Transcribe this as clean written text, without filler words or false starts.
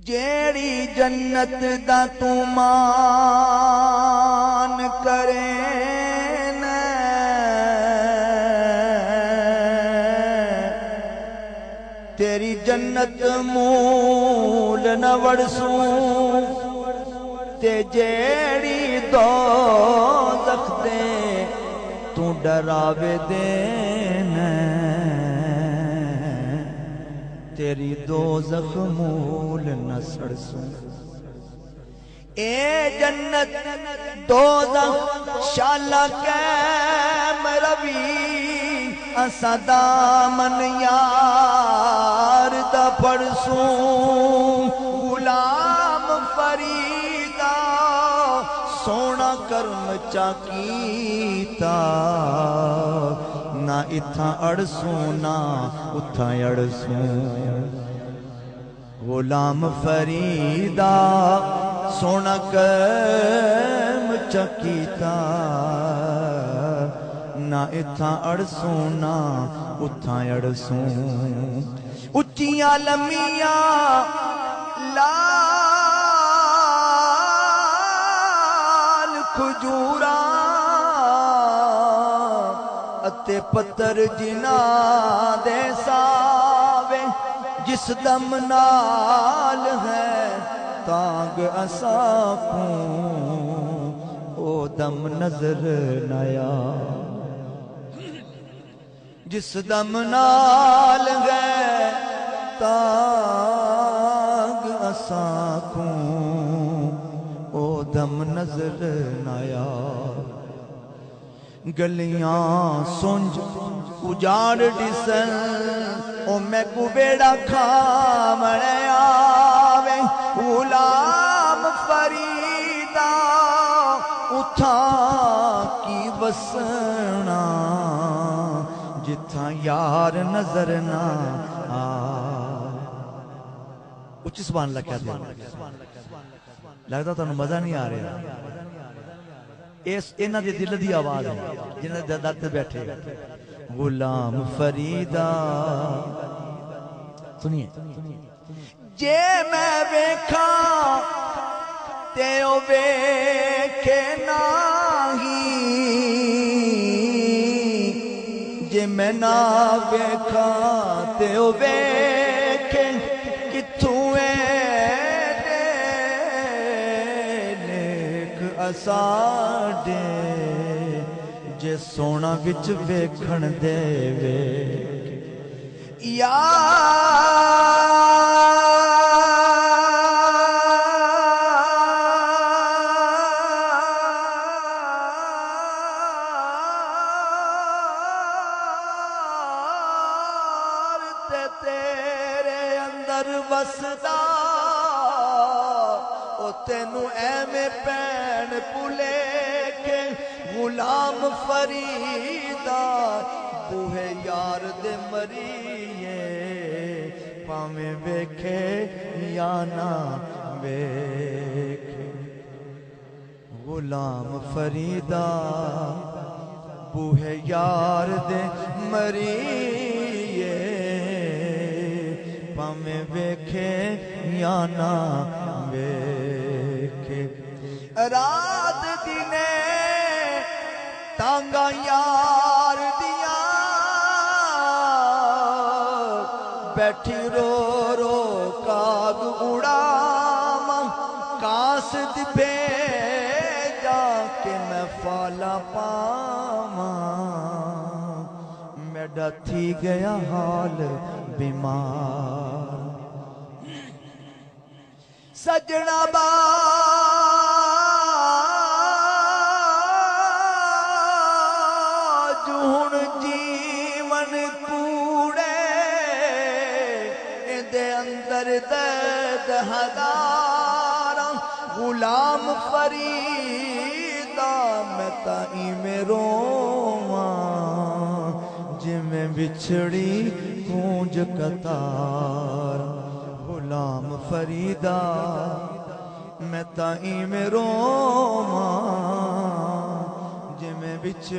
جیڑی جنت دا تو مان کرے تیری جنت مول نہ وڑسوں تے جیڑی دوزخ دے تو ڈراوے دین تیری دوزخ مول نہ سڑسوں اے جنت دوزخ شالا کیم روی اسا دامن یار دا پڑسوں غلام فریدا سونا کرم چاکیتا نہ اتھا اڑسوں نہ اتھا اڑسوں غلام فریدا سونا کرم چاکیتا نہ اتھا اڑسوں نہ اتھا اڑسوں اچیاں لمیاں لال کھجوراں اتے پتر جنا دے ساوے جس دم نال ہے تانگ اساکوں او دم نظر نیا جس دم نال ہے تانگ اساکوں او دم نظر نیا گلیاں سنج اجاڑ ڈسن او میں کو بیڑا کھامنے آوے غلام فریدا اتھا کی وسنا جتھا یار نظر نہ آ اچھی سبحان اللہ کیا دیا لگتا تھا مزہ نہیں آ رہا اینا دے دل دی آواز ہے جنہاں دے دل تے بیٹھے غلام فریدا سنیے جے میں ویکھا تے او ویکھے ناہی جے میں نہ ویکھا تے او ویکھے کتھوں نیک اساڈے جے سونا وچ ویکھن دے یا تیرے اندر وسدا او تینو ایویں پین پلے کے غلام فریدا بوہے یار دے مریے پاویں ویکھے یا نہ ویکھے غلام فریدا بوہے یار دے مریے پاویں ویکھے یا نہ ویکھے رات دینے تانگا یار دیاں بیٹھی رو رو کاغ اڑاواں قاصد بھیجا کہ میں فالا پاواں میڈا تھی گیا حال بیمار سجنا باج ہن جیون کوڑے دے اندر درد ہزاراں غلام فریدا میں تائیں میں رواں جویں بچھڑی گونج قطار غلام فریدا میں تائیں میں رواں جویں بچھڑی